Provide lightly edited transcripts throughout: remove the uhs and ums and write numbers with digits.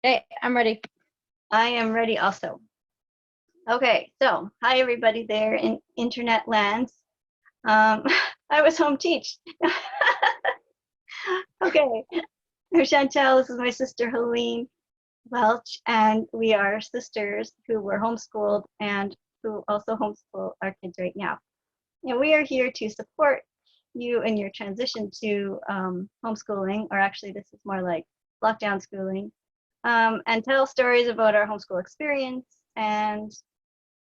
Okay, I'm ready. I am ready also. Okay, so hi everybody there in internet lands. I was home teach. Okay, I'm Chantel. This is my sister Helene Welch, and we are sisters who were homeschooled and who also homeschool our kids right now. And we are here to support you in your transition to homeschooling, or actually this is more like lockdown schooling, and tell stories about our homeschool experience. And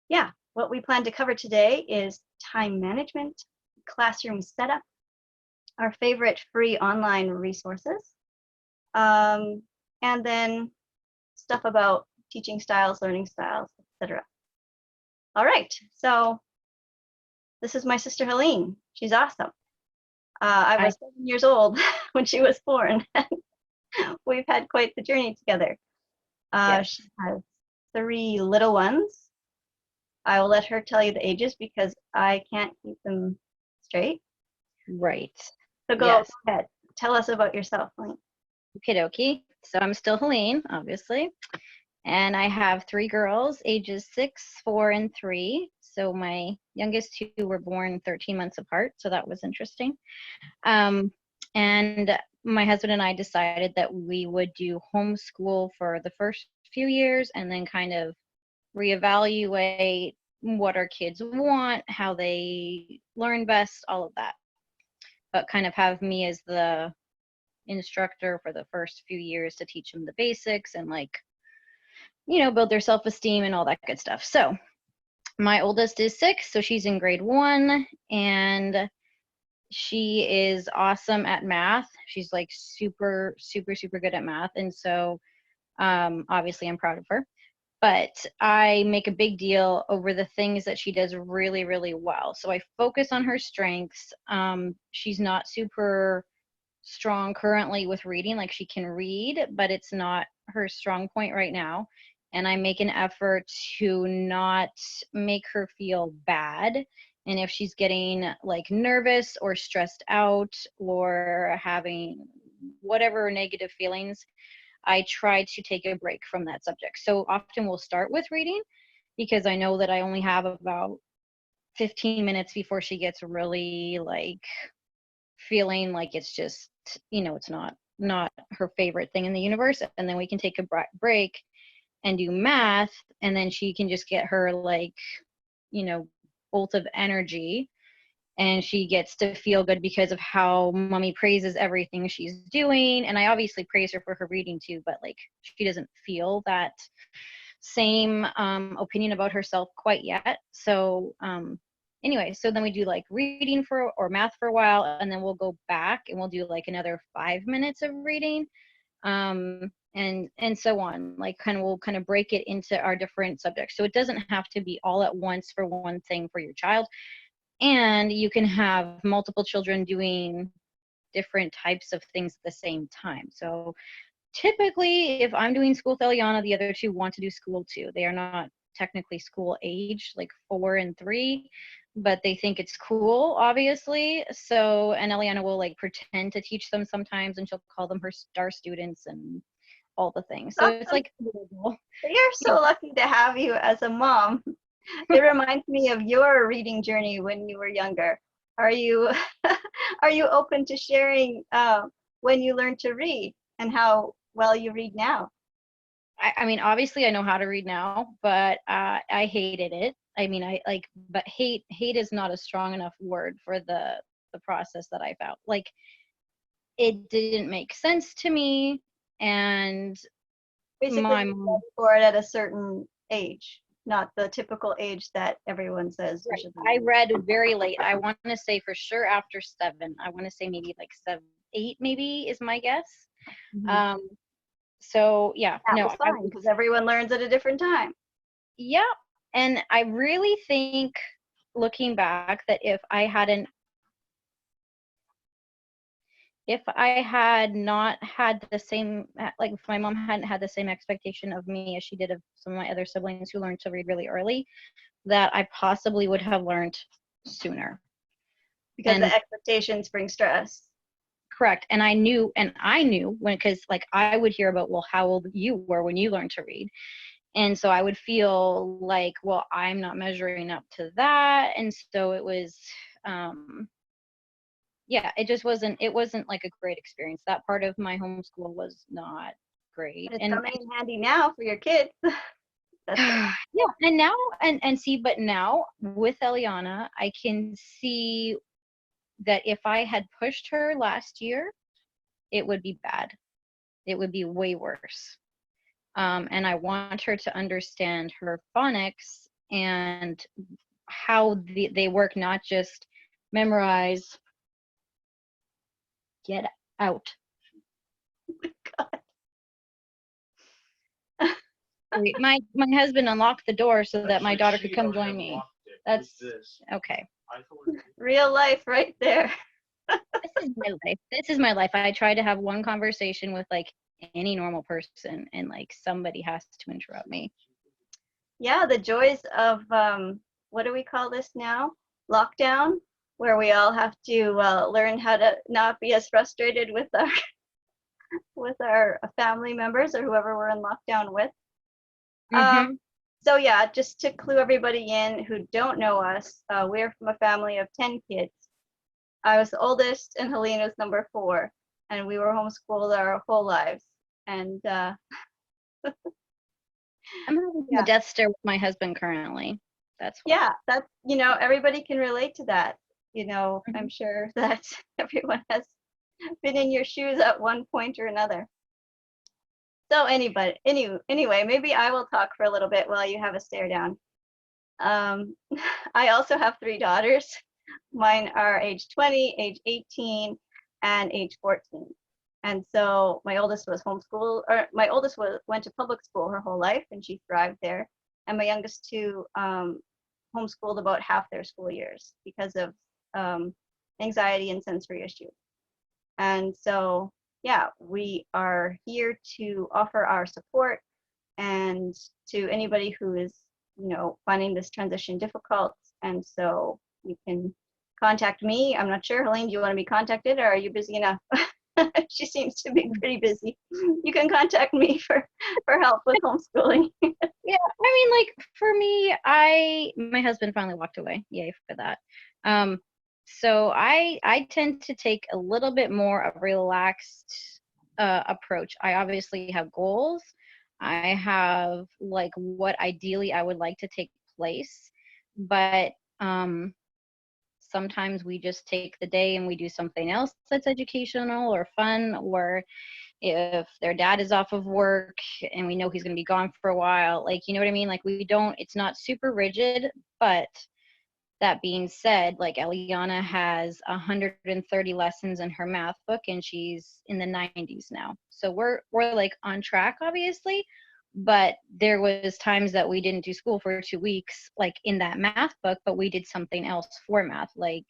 yeah, what we plan to cover today is time management, classroom setup, our favorite free online resources, and then stuff about teaching styles, learning styles, etc. All right, so this is my sister Helene. She's awesome. I was 7 years old when she was born. We've had quite the journey together. Yes. She has 3 little ones. I will let her tell you the ages because I can't keep them straight. Right. So go ahead. Tell us about yourself, Helene. Okie dokie. So I'm still Helene, obviously. And I have 3 girls, ages 6, 4, and 3. So my youngest 2 were born 13 months apart. So that was interesting. And my husband and I decided that we would do homeschool for the first few years and then kind of reevaluate what our kids want, how they learn best, all of that. But kind of have me as the instructor for the first few years to teach them the basics and build their self-esteem and all that good stuff. So my oldest is 6, so she's in grade 1, and she is awesome at math. She's like super, super, super good at math. And so obviously I'm proud of her. But I make a big deal over the things that she does really, really well. So I focus on her strengths. She's not super strong currently with reading. Like, she can read, but it's not her strong point right now. And I make an effort to not make her feel bad. And if she's getting like nervous or stressed out or having whatever negative feelings, I try to take a break from that subject. So often we'll start with reading because I know that I only have about 15 minutes before she gets really like feeling like it's just, it's not her favorite thing in the universe. And then we can take a break and do math, and then she can just get her bolt of energy, and she gets to feel good because of how mommy praises everything she's doing. And I obviously praise her for her reading too, but like, she doesn't feel that same opinion about herself quite yet. So anyway, so then we do like reading or math for a while, and then we'll go back and we'll do like another 5 minutes of reading, and so on. Like, we'll kind of break it into our different subjects. So it doesn't have to be all at once for one thing for your child. And you can have multiple children doing different types of things at the same time. So typically, if I'm doing school with Eliana, the other 2 want to do school too. They are not technically school age, like 4 and 3, but they think it's cool, obviously. So, and Eliana will like pretend to teach them sometimes, and she'll call them her star students and all the things. So it's like, you're so lucky to have you as a mom. It reminds me of your reading journey when you were younger. Are you are you open to sharing when you learned to read and how well you read now? I mean, obviously I know how to read now, but I hated it. I mean, but hate is not a strong enough word for the process that I found. Like, it didn't make sense to me, and basically my mom for it at a certain age, not the typical age that everyone says. Right. I read very late. I want to say for sure after 7. I want to say maybe like 7, 8 maybe is my guess. Mm-hmm. So yeah, that no, was fine because everyone learns at a different time. Yeah, and I really think, looking back, that if I had not had the same, like if my mom hadn't had the same expectation of me as she did of some of my other siblings who learned to read really early, that I possibly would have learned sooner. Because the expectations bring stress. correct. And I knew when, because like I would hear about, well, how old you were when you learned to read. And so I would feel like, well, I'm not measuring up to that. And so it was, yeah, it wasn't like a great experience. That part of my homeschool was not great. But it's And coming in handy now for your kids. That's yeah, and now, and see, but now with Eliana, I can see that if I had pushed her last year, it would be bad. It would be way worse. And I want her to understand her phonics and how they work, not just memorize, get out. Wait, my husband unlocked the door so that my daughter could come join me. That's okay. real life right there. This is my life. This is my life. I try to have one conversation with like any normal person, and like somebody has to interrupt me. Yeah, the joys of what do we call this now? Lockdown, where we all have to learn how to not be as frustrated with our with our family members or whoever we're in lockdown with. Mm-hmm. So yeah, just to clue everybody in who don't know us, we're from a family of 10 kids. I was the oldest, and Helene was number 4, and we were homeschooled our whole lives. And I'm having a death stare with my husband currently. That's why. Yeah, that's, everybody can relate to that. I'm sure that everyone has been in your shoes at one point or another. So anyway, maybe I will talk for a little bit while you have a stare down. I also have 3 daughters. Mine are age 20, age 18, and age 14. And so my oldest was homeschooled, or my oldest went to public school her whole life, and she thrived there. And my youngest 2 homeschooled about half their school years because of anxiety and sensory issues. And so, yeah, we are here to offer our support, and to anybody who is, finding this transition difficult. And so you can contact me. I'm not sure, Helene, do you want to be contacted, or are you busy enough? She seems to be pretty busy. You can contact me for help with homeschooling. Yeah, I mean, like for me, my husband finally walked away. Yay for that. So I tend to take a little bit more of a relaxed approach. I obviously have goals. I have like what ideally I would like to take place, but sometimes we just take the day and we do something else that's educational or fun, or if their dad is off of work and we know he's going to be gone for a while, like, you know what I mean? Like it's not super rigid, but that being said, like Eliana has 130 lessons in her math book, and she's in the 90s now. So we're like on track, obviously, but there was times that we didn't do school for 2 weeks, like in that math book, but we did something else for math, like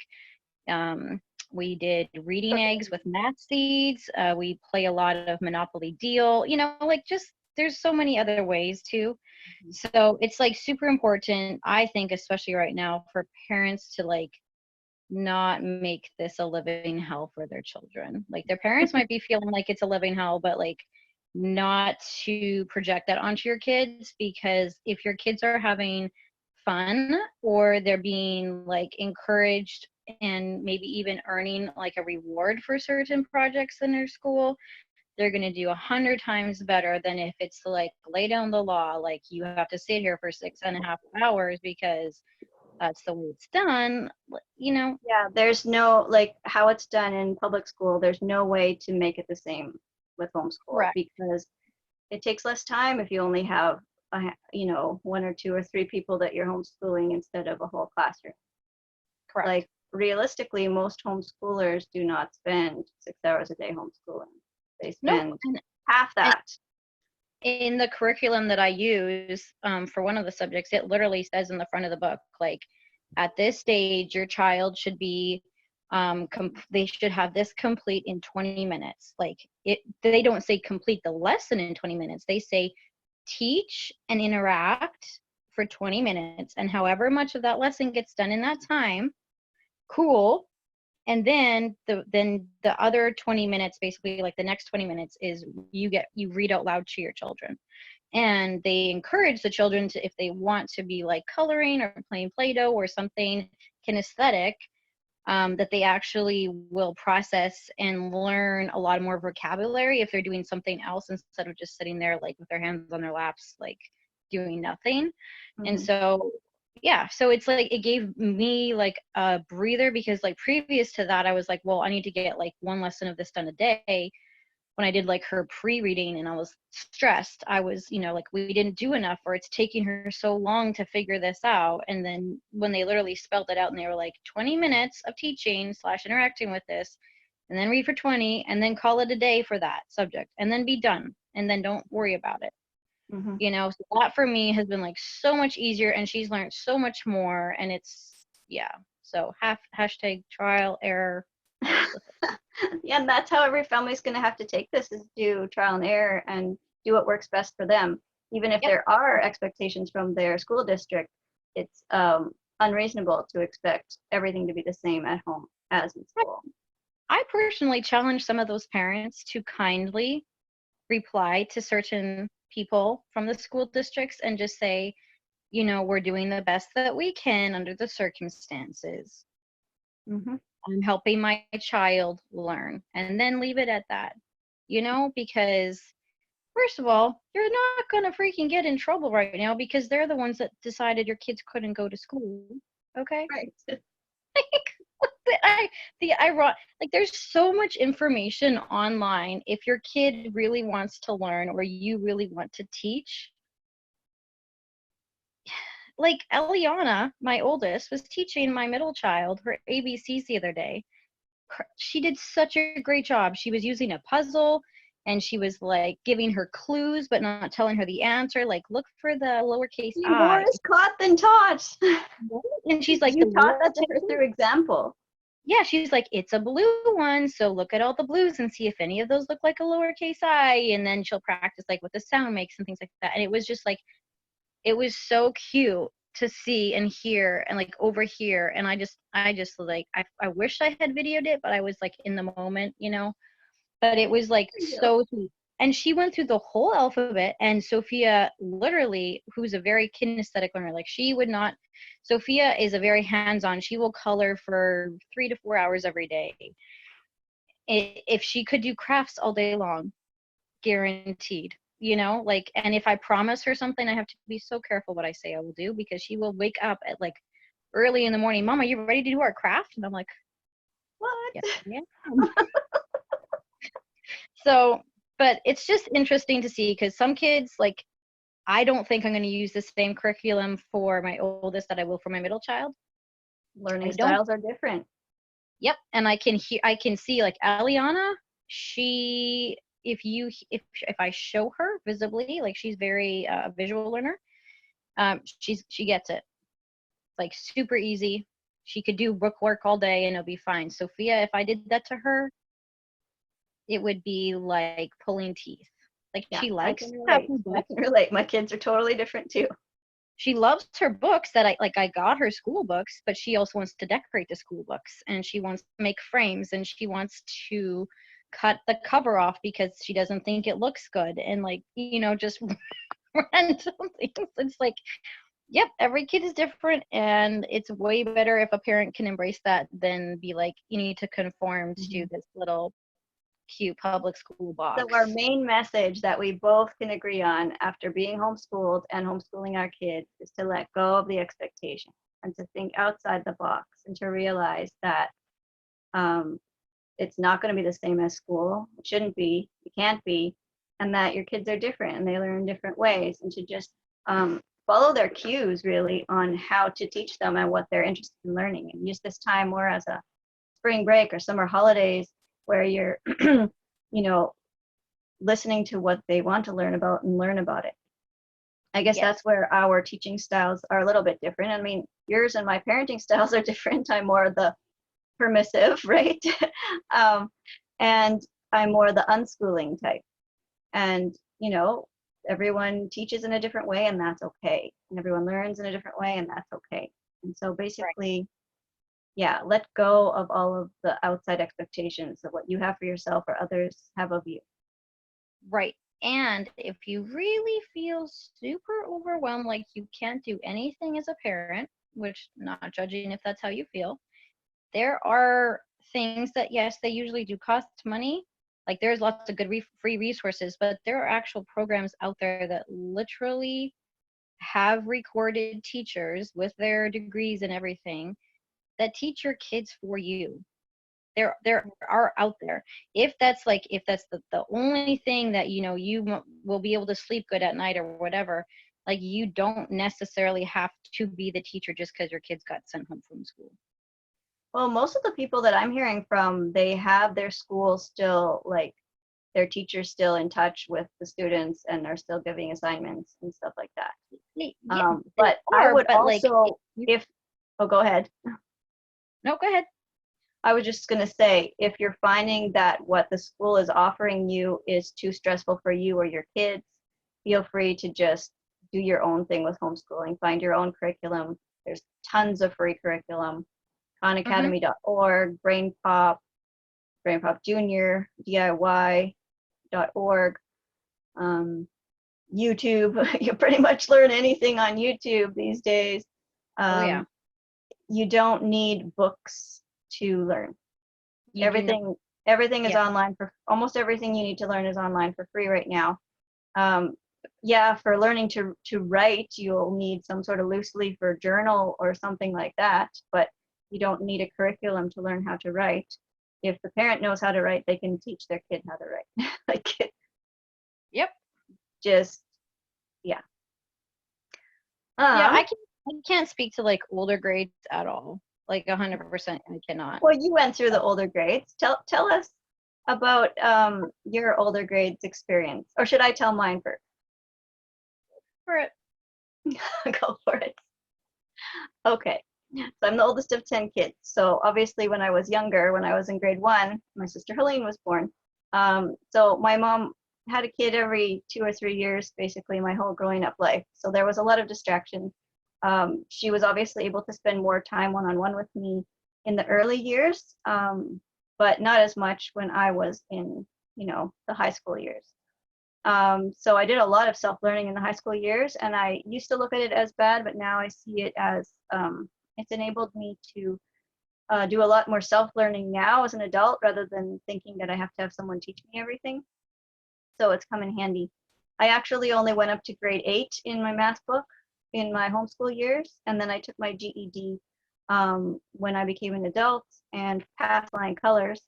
we did reading eggs with math seeds. We play a lot of Monopoly Deal, like just there's so many other ways too. So it's like super important, I think, especially right now, for parents to like not make this a living hell for their children. Like their parents might be feeling like it's a living hell, but like not to project that onto your kids, because if your kids are having fun or they're being like encouraged and maybe even earning like a reward for certain projects in their school, they're going to do 100 times better than if it's like lay down the law, like you have to sit here for 6.5 hours because that's the way it's done. Yeah, there's no, like how it's done in public school, there's no way to make it the same with homeschool. Correct. Because it takes less time if you only have 1 or 2 or 3 people that you're homeschooling instead of a whole classroom. Correct. Like realistically, most homeschoolers do not spend 6 hours a day homeschooling. They spend half that. In the curriculum that I use for one of the subjects, it literally says in the front of the book, like, at this stage, your child should be, they should have this complete in 20 minutes. Like, they don't say complete the lesson in 20 minutes. They say teach and interact for 20 minutes. And however much of that lesson gets done in that time, cool. And then the other 20 minutes, basically like the next 20 minutes, is you read out loud to your children. And they encourage the children to, if they want to be like coloring or playing Play-Doh or something kinesthetic, that they actually will process and learn a lot more vocabulary if they're doing something else instead of just sitting there like with their hands on their laps, like doing nothing. And Mm-hmm. so, yeah, so it's like it gave me like a breather, because like previous to that, I was like, well, I need to get like one lesson of this done a day. When I did like her pre-reading and I was stressed, I was, like, we didn't do enough, or it's taking her so long to figure this out. And then when they literally spelled it out and they were like 20 minutes of teaching / interacting with this, and then read for 20, and then call it a day for that subject, and then be done, and then don't worry about it. Mm-hmm. So that for me has been like so much easier, and she's learned so much more, and it's, yeah. So hashtag trial error. Yeah, and that's how every family's going to have to take this, is do trial and error and do what works best for them. Even if Yep. there are expectations from their school district, it's unreasonable to expect everything to be the same at home as in school. I personally challenge some of those parents to kindly reply to certain people from the school districts and just say, we're doing the best that we can under the circumstances. Mm-hmm. I'm helping my child learn, and then leave it at that, because first of all, you're not going to freaking get in trouble right now because they're the ones that decided your kids couldn't go to school. Okay? Right. Like there's so much information online. If your kid really wants to learn, or you really want to teach, like Eliana, my oldest, was teaching my middle child her ABCs the other day. She did such a great job. She was using a puzzle, and she was like giving her clues but not telling her the answer, like, look for the lowercase More I. is caught than taught. And she's like, You taught that to her through example. yeah, she's like, it's a blue one, so look at all the blues and see if any of those look like a lowercase I. And then she'll practice like what the sound makes and things like that. And it was just like, it was so cute to see and hear and like overhear. And I just like, I wish I had videoed it, but I was like in the moment, but it was like so sweet. And she went through the whole alphabet, and Sophia literally, who's a very kinesthetic learner, like she would not, Sophia is a very hands-on. She will color for 3 to 4 hours every day. If she could do crafts all day long, guaranteed, like, and if I promise her something, I have to be so careful what I say I will do, because she will wake up at like early in the morning, Mama, you ready to do our craft? And I'm like, What? yes, yeah. So, but it's just interesting to see, because some kids, like, I don't think I'm going to use the same curriculum for my oldest that I will for my middle child. Learning I don't. styles are different. Yep. And I can see like Eliana, she, if I show her visibly, like she's very visual learner, she gets it. Like super easy. She could do book work all day and it'll be fine. Sophia, if I did that to her, it would be like pulling teeth. Like, Yeah, she I likes can to have relate. her I books. can relate. My kids are totally different too. She loves her books that I got her school books, but she also wants to decorate the school books, and she wants to make frames, and she wants to cut the cover off because she doesn't think it looks good, and like, just random things. It's like, yep, every kid is different, and it's way better if a parent can embrace that than be like, you need to conform to this little cute public school So box. our main message that we both can agree on after being homeschooled and homeschooling our kids is to let go of the expectation and to think outside the box, and to realize that it's not going to be the same as school. It shouldn't be. It can't be. And that your kids are different and they learn in different ways, and to just follow their cues really on how to teach them and what they're interested in learning, and use this time more as a spring break or summer holidays where you're listening to what they want to learn about and learn about it. I guess Yes. that's where our teaching styles are a little bit different. I mean, yours and my parenting styles are different. I'm more the permissive, right? And I'm more the unschooling type. And, everyone teaches in a different way, and that's okay. And everyone learns in a different way, and that's okay. And so basically, yeah, let go of all of the outside expectations of what you have for yourself or others have of you. Right. And if you really feel super overwhelmed, like you can't do anything as a parent, which not judging if that's how you feel, there are things that, yes, they usually do cost money. Like there's lots of good free resources, but there are actual programs out there that literally have recorded teachers with their degrees and everything that teach your kids for you. There are out there. If that's the only thing that will be able to sleep good at night or whatever, like you don't necessarily have to be the teacher just because your kids got sent home from school. Well, most of the people that I'm hearing from, they have their school still, like their teachers still in touch with the students and are still giving assignments and stuff like that. Yeah, they But I are, would but like also, if, oh, go ahead. no, go ahead. I was just going to say, if you're finding that what the school is offering you is too stressful for you or your kids, feel free to just do your own thing with homeschooling. Find your own curriculum. There's tons of free curriculum. Mm-hmm. KhanAcademy.org, BrainPop Junior, DIY.org, YouTube. You pretty much learn anything on YouTube these days. Oh yeah. You don't need books to learn. You do not. Everything is Yeah. online for almost everything you need to learn is online for free right now. Yeah, for learning to write, you'll need some sort of loose leaf or journal or something like that, but you don't need a curriculum to learn how to write. If the parent knows how to write, they can teach their kid how to write. Like, Yep. just, yeah. Yeah, I can't speak to like older grades at all. Like 100%, I cannot. Well, you went through the older grades. Tell us about your older grades experience, or should I tell mine first? For it. Go for it. Okay. So I'm the oldest of 10 kids. So obviously when I was younger, when I was in grade 1, my sister Helene was born. So my mom had a kid every 2 or 3 years, basically my whole growing up life. So there was a lot of distraction. She was obviously able to spend more time one-on-one with me in the early years, but not as much when I was in, the high school years. So I did a lot of self-learning in the high school years, and I used to look at it as bad, but now I see it as it's enabled me to do a lot more self-learning now as an adult rather than thinking that I have to have someone teach me everything. So it's come in handy. I actually only went up to grade 8 in my math book in my homeschool years, and then I took my GED when I became an adult and passed flying colors.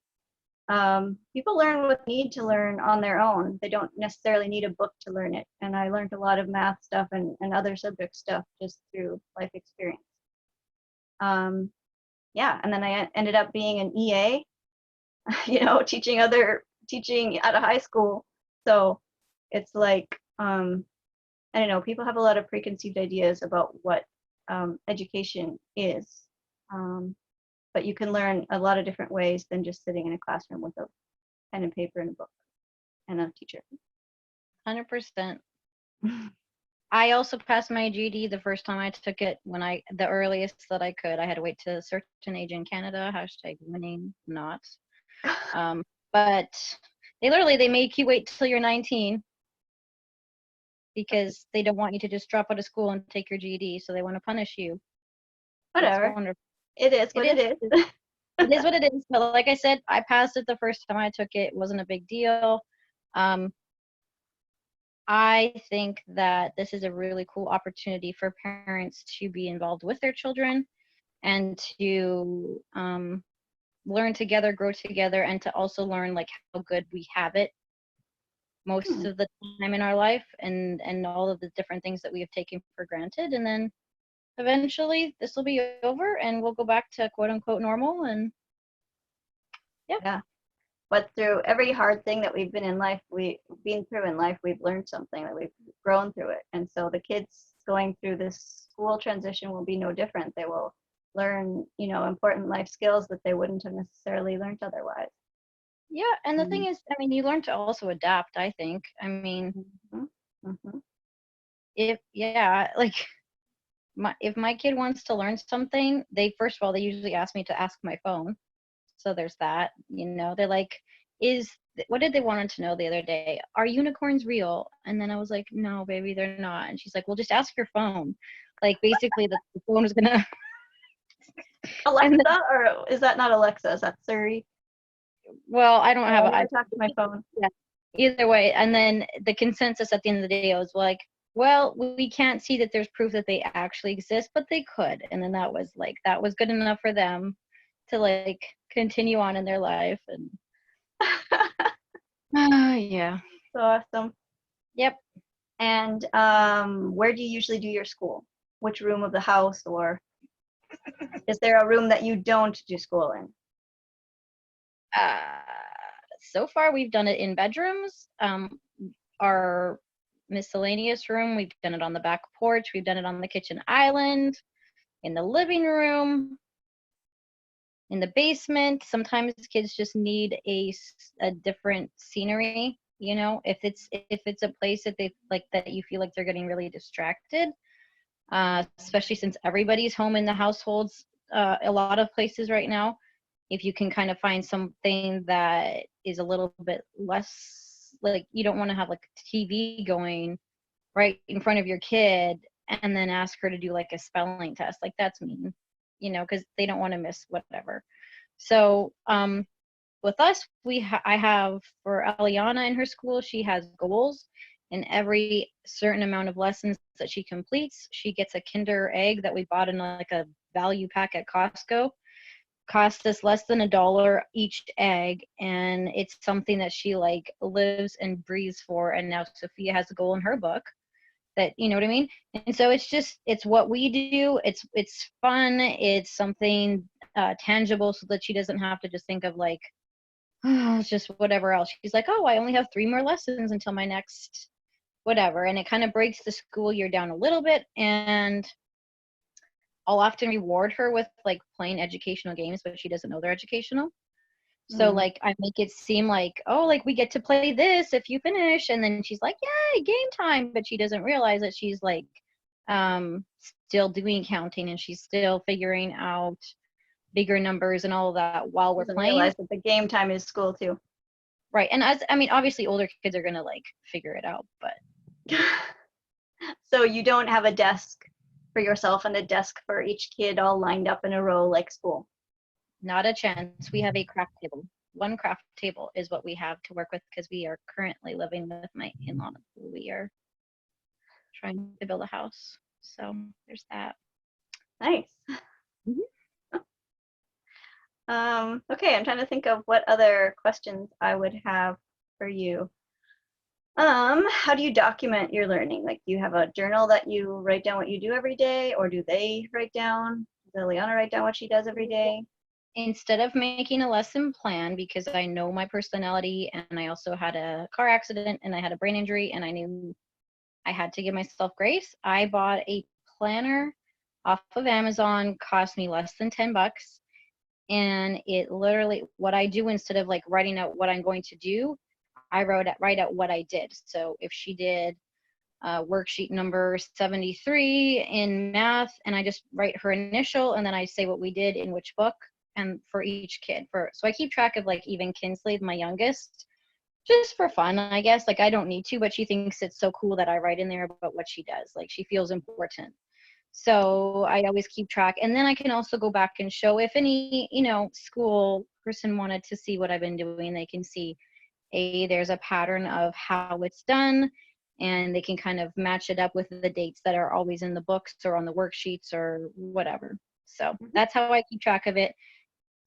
People learn what they need to learn on their own. They don't necessarily need a book to learn it. And I learned a lot of math stuff and other subject stuff just through life experience. Yeah, and then I ended up being an EA, teaching at a high school. So it's like, I don't know, people have a lot of preconceived ideas about what education is. But you can learn a lot of different ways than just sitting in a classroom with a pen and paper and a book and a teacher. 100%. I also passed my GED the first time I took it the earliest that I could. I had to wait to a certain age in Canada, #winning not. But they make you wait till you're 19 because they don't want you to just drop out of school and take your GED, so they want to punish you. Whatever. It is what it is. It is what it is. But like I said, I passed it the first time I took it. It wasn't a big deal. I think that this is a really cool opportunity for parents to be involved with their children and to learn together, grow together, and to also learn like how good we have it most of the time in our life and all of the different things that we have taken for granted. And then eventually this will be over and we'll go back to quote unquote normal. And yeah. But through every hard thing that we've been through in life, we've learned something, that we've grown through it. And so the kids going through this school transition will be no different. They will learn, important life skills that they wouldn't have necessarily learned otherwise. Yeah, and the thing is, I mean, you learn to also adapt, I think. I mean, if my kid wants to learn something, they usually ask me to ask my phone. So there's that, they're like, what did they want to know the other day? Are unicorns real? And then I was like, no, baby, they're not. And she's like, well, just ask your phone. Like, basically, the phone is gonna. Alexa, or is that not Alexa? Is that Siri? Well, I don't have I an never iPhone. talked to my phone. Yeah. Either way, and then the consensus at the end of the day was like, well, we can't see that there's proof that they actually exist, but they could. And then that was good enough for them to like continue on in their life. And yeah. So awesome. Yep. And where do you usually do your school? Which room of the house, or is there a room that you don't do school in? So far we've done it in bedrooms. Our miscellaneous room, we've done it on the back porch, we've done it on the kitchen island, in the living room, in the basement. Sometimes kids just need a different scenery, if it's a place that they like, that you feel like they're getting really distracted, especially since everybody's home in the households, a lot of places right now. If you can kind of find something that is a little bit less, like, you don't want to have like TV going right in front of your kid and then ask her to do like a spelling test. Like, that's mean, because they don't want to miss whatever. So with us, I have, for Eliana in her school, she has goals, and every certain amount of lessons that she completes, she gets a Kinder egg that we bought in like a value pack at Costco. Cost us less than $1 each egg, and it's something that she like lives and breathes for. And now Sophia has a goal in her book that, you know what I mean? And so it's what we do. It's fun. It's something tangible, so that she doesn't have to just think of like, oh, it's just whatever else. She's like, oh, I only have 3 more lessons until my next whatever. And it kind of breaks the school year down a little bit. And I'll often reward her with like playing educational games, but she doesn't know they're educational. So like, I make it seem like, oh, like, we get to play this if you finish. And then she's like, yay, game time. But she doesn't realize that she's like still doing counting, and she's still figuring out bigger numbers and all of that while we're playing. Realize that the game time is school too. Right. And obviously older kids are going to like figure it out, but. So you don't have a desk for yourself and a desk for each kid all lined up in a row like school? Not a chance. We have a craft table. One craft table is what we have to work with, because we are currently living with my in-laws. We are trying to build a house. So there's that. Nice. Okay, I'm trying to think of what other questions I would have for you. How do you document your learning? Like, do you have a journal that you write down what you do every day, or do they write down? Does Eliana write down what she does every day? Instead of making a lesson plan, because I know my personality, and I also had a car accident and I had a brain injury, and I knew I had to give myself grace, I bought a planner off of Amazon. Cost me less than $10. And it literally, what I do, instead of like writing out what I'm going to do, I write out what I did. So if she did worksheet number 73 in math, and I just write her initial, and then I say what we did in which book, and for each kid. So I keep track of like even Kinsley, my youngest, just for fun, I guess. Like, I don't need to, but she thinks it's so cool that I write in there about what she does. Like, she feels important. So I always keep track. And then I can also go back and show, if any, school person wanted to see what I've been doing, they can see, there's a pattern of how it's done, and they can kind of match it up with the dates that are always in the books or on the worksheets or whatever. So that's how I keep track of it.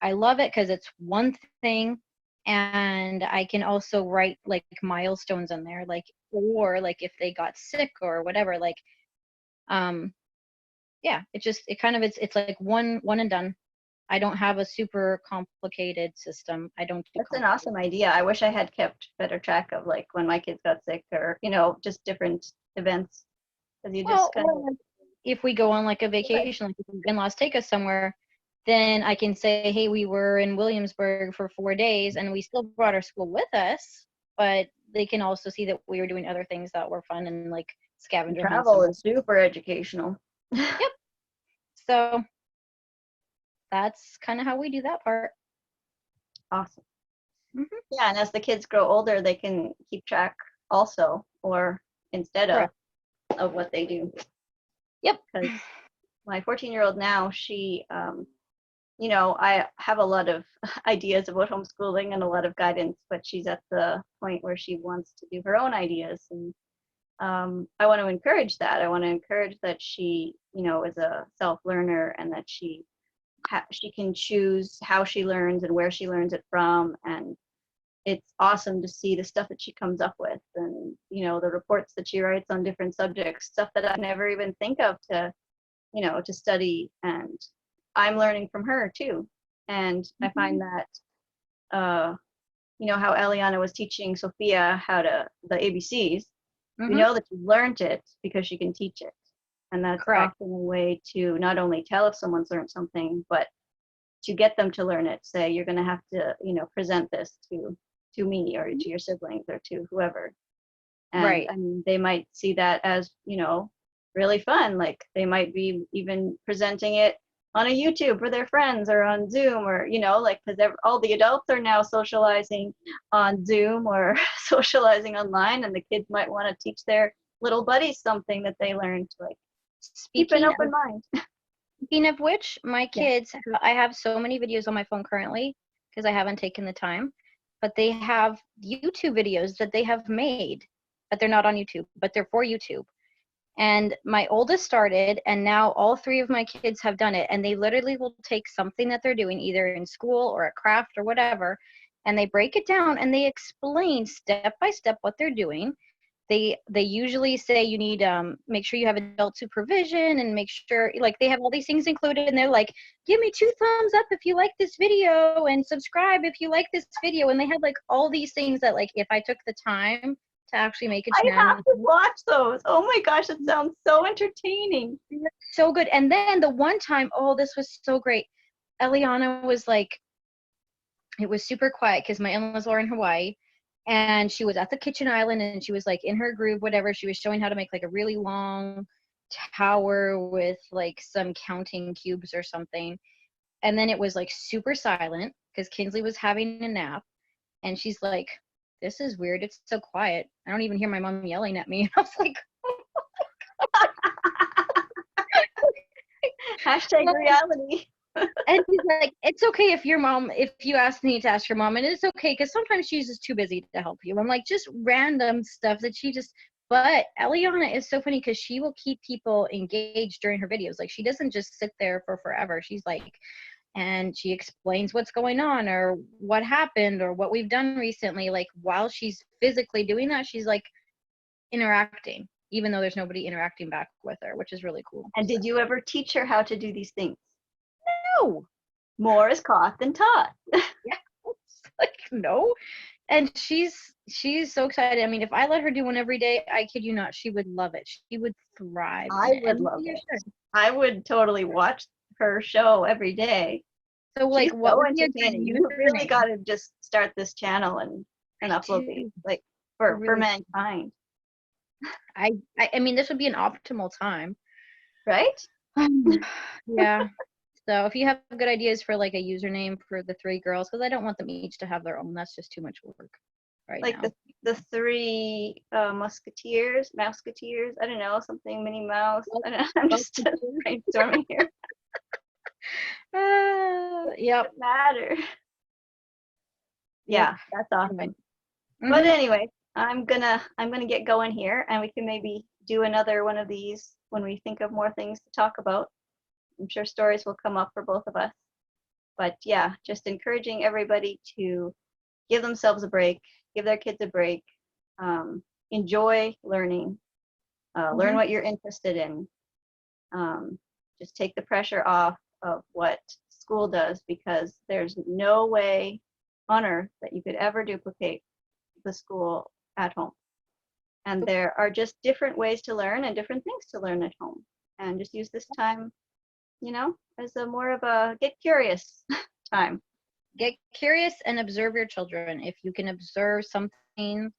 I love it because it's one thing, and I can also write like milestones in there, like, or like if they got sick or whatever, like, yeah, it's like one and done. I don't have a super complicated system. I don't do That's an awesome idea. I wish I had kept better track of like when my kids got sick, or just different events. Because you just if we go on like a vacation, like if in-laws take us somewhere, then I can say, hey, we were in Williamsburg for 4 days, and we still brought our school with us, but they can also see that we were doing other things that were fun, and like scavenger hunts. Travel is super educational. Yep. So that's kind of how we do that part. Awesome. Hmm. Yeah, and as the kids grow older, they can keep track also, or instead Correct. of what they do. Yep. Because my 14-year-old now, she, I have a lot of ideas about homeschooling and a lot of guidance, but she's at the point where she wants to do her own ideas. And I want to encourage that. I want to encourage that she, is a self-learner and that she can choose how she learns and where she learns it from. And it's awesome to see the stuff that she comes up with and, the reports that she writes on different subjects, stuff that I never even think of to study. And I'm learning from her too. And I find that, how Eliana was teaching Sophia the ABCs, we know that she learned it because she can teach it. And that's Correct. often a way to not only tell if someone's learned something, but to get them to learn it. Say, you're going to have to, present this to me or to your siblings or to whoever. And Right. I mean, they might see that as, really fun. Like they might be even presenting it on a YouTube for their friends or on Zoom or, because all the adults are now socializing on Zoom or socializing online, and the kids might want to teach their little buddies something that they learned. Like, keep an open mind. Speaking of which, my Yeah. kids, I have so many videos on my phone currently because I haven't taken the time, but they have YouTube videos that they have made, but they're not on YouTube, but they're for YouTube. And my oldest started, and now all three of my kids have done it. And they literally will take something that they're doing, either in school or a craft or whatever, and they break it down and they explain step by step what they're doing. They usually say you need make sure you have adult supervision and make sure, like, they have all these things included, and they're like, give me 2 thumbs up if you like this video and subscribe if you like this video. And they have like all these things that, like, if I took the time to actually make a I channel, have to watch those. Oh my gosh, it sounds so entertaining. so good. And then the one time, oh, this was so great. Eliana was like, it was super quiet because my in-laws are in Hawaii, and she was at the kitchen island, and she was like in her groove, whatever. She was showing how to make like a really long tower with like some counting cubes or something. And then it was like super silent because Kinsley was having a nap, and she's like, this is weird, it's so quiet, I don't even hear my mom yelling at me. And I was like, Hashtag reality. and she's like, it's okay if you ask me to ask your mom, and it's okay because sometimes she's just too busy to help you. I'm like, just random stuff that she just, but Eliana is so funny because she will keep people engaged during her videos. Like, she doesn't just sit there for forever. She's like, and she explains what's going on or what happened or what we've done recently. Like, while she's physically doing that, she's like interacting, even though there's nobody interacting back with her, which is really cool. And did you ever teach her how to do these things? No. More is caught than taught. Yeah. Like, no. And she's so excited. I mean, if I let her do one every day, I kid you not, she would love it. She would thrive in I it. would And love you it. should. I would totally watch her show every day. So, like, She's what so would be a good entertaining. You really username? got to just start this channel and upload these, like, for Really, mankind, I mean, this would be an optimal time. right? Yeah. So if you have good ideas for like a username for the 3 girls, because I don't want them each to have their own. That's just too much work right Like now. the 3 musketeers. I don't know, something Minnie Mouse. I don't know, I'm just brainstorming here. Yep. Doesn't matter. Yeah, that's awesome. Anyway. But anyway, I'm gonna get going here, and we can maybe do another one of these when we think of more things to talk about. I'm sure stories will come up for both of us. But yeah, just encouraging everybody to give themselves a break, give their kids a break, enjoy learning, learn what you're interested in. Just take the pressure off of what school does, because there's no way on earth that you could ever duplicate the school at home. And there are just different ways to learn and different things to learn at home. And just use this time, as a more of a get curious time. Get curious and observe your children. If you can observe something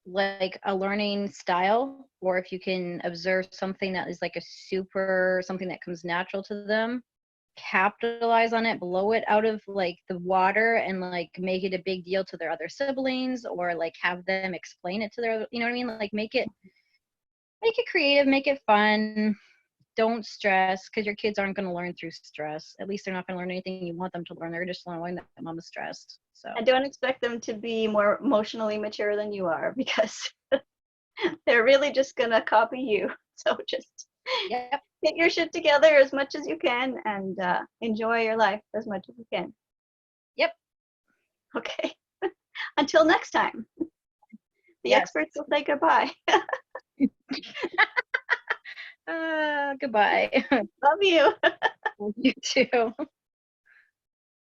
like a learning style, or if you can observe something that is like something that comes natural to them, capitalize on it, blow it out of like the water, and like make it a big deal to their other siblings, or like have them explain it to their, you know what I mean? Like make it creative, make it fun. Don't stress, because your kids aren't going to learn through stress. At least they're not going to learn anything you want them to learn. They're just going to learn that mom is stressed. So I don't expect them to be more emotionally mature than you are, because they're really just gonna copy you. So just yep. get your shit together as much as you can, and enjoy your life as much as you can. Yep. Okay. Until next time. The Yes. experts will say goodbye. Goodbye. Love you. You too.